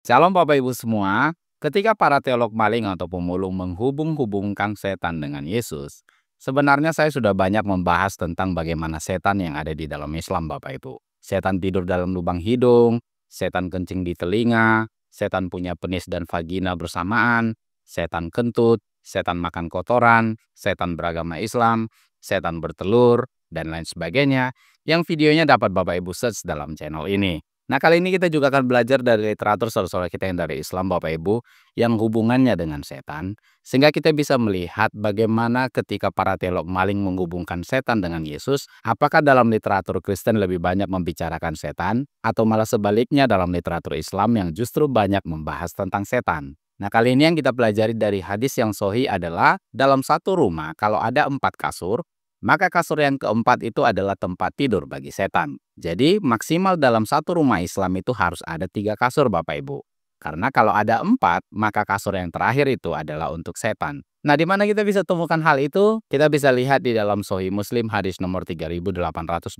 Shalom Bapak Ibu semua, ketika para teolog maling atau pemulung menghubung-hubungkan setan dengan Yesus, sebenarnya saya sudah banyak membahas tentang bagaimana setan yang ada di dalam Islam Bapak Ibu. Setan tidur dalam lubang hidung, setan kencing di telinga, setan punya penis dan vagina bersamaan, setan kentut, setan makan kotoran, setan beragama Islam, setan bertelur, dan lain sebagainya, yang videonya dapat Bapak Ibu search dalam channel ini. Nah, kali ini kita juga akan belajar dari literatur saudara-saudara kita yang dari Islam Bapak Ibu yang hubungannya dengan setan, sehingga kita bisa melihat bagaimana ketika para teolog maling menghubungkan setan dengan Yesus, apakah dalam literatur Kristen lebih banyak membicarakan setan atau malah sebaliknya dalam literatur Islam yang justru banyak membahas tentang setan. Nah, kali ini yang kita pelajari dari hadis yang sahih adalah dalam satu rumah kalau ada 4 kasur, maka kasur yang keempat itu adalah tempat tidur bagi setan. Jadi maksimal dalam satu rumah Islam itu harus ada 3 kasur Bapak Ibu. Karena kalau ada 4, maka kasur yang terakhir itu adalah untuk setan. Nah, di mana kita bisa temukan hal itu? Kita bisa lihat di dalam Sahih Muslim hadis nomor 3886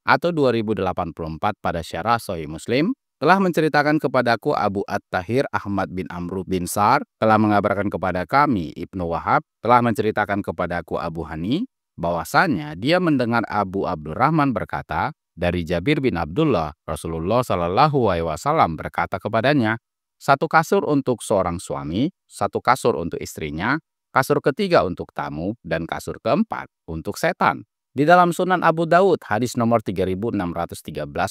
atau 2084 pada syarah Sahih Muslim. Telah menceritakan kepadaku Abu At-Tahir Ahmad bin Amru bin Sar, telah mengabarkan kepada kami Ibnu Wahab, telah menceritakan kepadaku Abu Hani, bahwasanya dia mendengar Abu Abdurrahman berkata, dari Jabir bin Abdullah, Rasulullah Shallallahu Alaihi Wasallam berkata kepadanya, 1 kasur untuk seorang suami, 1 kasur untuk istrinya, kasur ketiga untuk tamu, dan kasur keempat untuk setan. Di dalam Sunan Abu Daud, hadis nomor 3613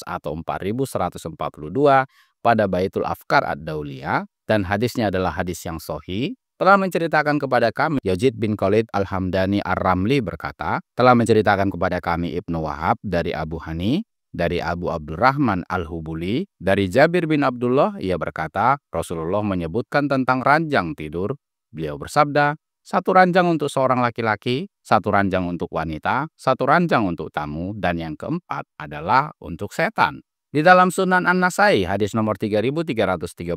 atau 4142 pada Baitul Afkar Ad-Dauliyah, dan hadisnya adalah hadis yang sahih, telah menceritakan kepada kami Yazid bin Khalid Al-Hamdani Ar-Ramli berkata, telah menceritakan kepada kami Ibnu Wahab dari Abu Hani, dari Abu Abdurrahman Al-Hubuli, dari Jabir bin Abdullah, ia berkata, Rasulullah menyebutkan tentang ranjang tidur. Beliau bersabda, 1 ranjang untuk seorang laki-laki, 1 ranjang untuk wanita, 1 ranjang untuk tamu, dan yang keempat adalah untuk setan. Di dalam Sunan An-Nasai hadis nomor 3332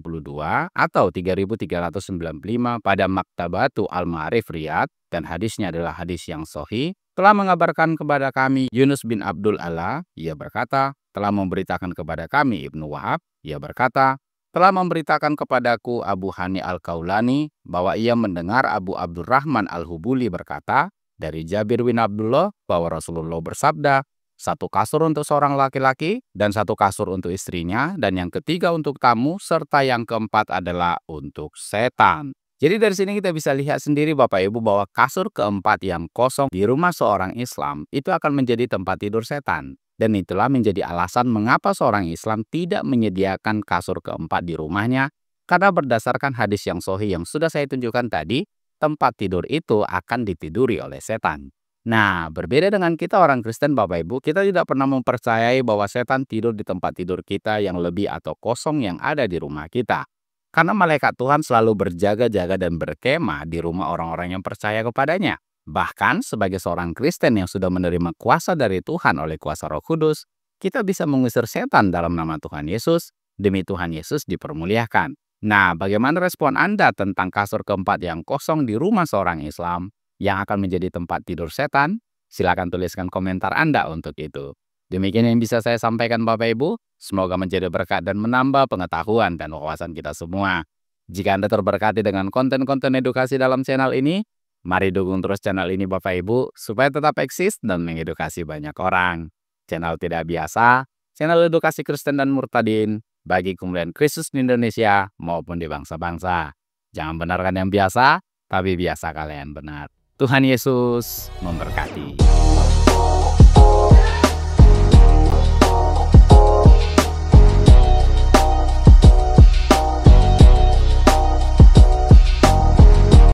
atau 3395 pada Maktabatu Al-Ma'arif Riyadh, dan hadisnya adalah hadis yang sahih, telah mengabarkan kepada kami Yunus bin Abdul Ala, ia berkata, telah memberitakan kepada kami Ibnu Wahab, ia berkata, telah memberitakan kepadaku Abu Hani Al-Kaulani bahwa ia mendengar Abu Abdurrahman Al-Hubuli berkata dari Jabir bin Abdullah bahwa Rasulullah bersabda, 1 kasur untuk seorang laki-laki dan 1 kasur untuk istrinya, dan yang ketiga untuk tamu, serta yang keempat adalah untuk setan. Jadi dari sini kita bisa lihat sendiri Bapak Ibu bahwa kasur keempat yang kosong di rumah seorang Islam itu akan menjadi tempat tidur setan. Dan itulah menjadi alasan mengapa seorang Islam tidak menyediakan kasur keempat di rumahnya, karena berdasarkan hadis yang sahih yang sudah saya tunjukkan tadi, tempat tidur itu akan ditiduri oleh setan. Nah, berbeda dengan kita orang Kristen Bapak Ibu, kita tidak pernah mempercayai bahwa setan tidur di tempat tidur kita yang lebih atau kosong yang ada di rumah kita. Karena malaikat Tuhan selalu berjaga-jaga dan berkemah di rumah orang-orang yang percaya kepadanya. Bahkan sebagai seorang Kristen yang sudah menerima kuasa dari Tuhan oleh kuasa Roh Kudus, kita bisa mengusir setan dalam nama Tuhan Yesus, demi Tuhan Yesus dipermuliakan. Nah, bagaimana respon Anda tentang kasur keempat yang kosong di rumah seorang Islam yang akan menjadi tempat tidur setan? Silakan tuliskan komentar Anda untuk itu. Demikian yang bisa saya sampaikan Bapak Ibu. Semoga menjadi berkat dan menambah pengetahuan dan wawasan kita semua. Jika Anda terberkati dengan konten-konten edukasi dalam channel ini, mari dukung terus channel ini Bapak Ibu supaya tetap eksis dan mengedukasi banyak orang. Channel tidak biasa, channel edukasi Kristen dan murtadin bagi kemuliaan Kristus di Indonesia maupun di bangsa-bangsa. Jangan benarkan yang biasa, tapi biasa kalian benar. Tuhan Yesus memberkati.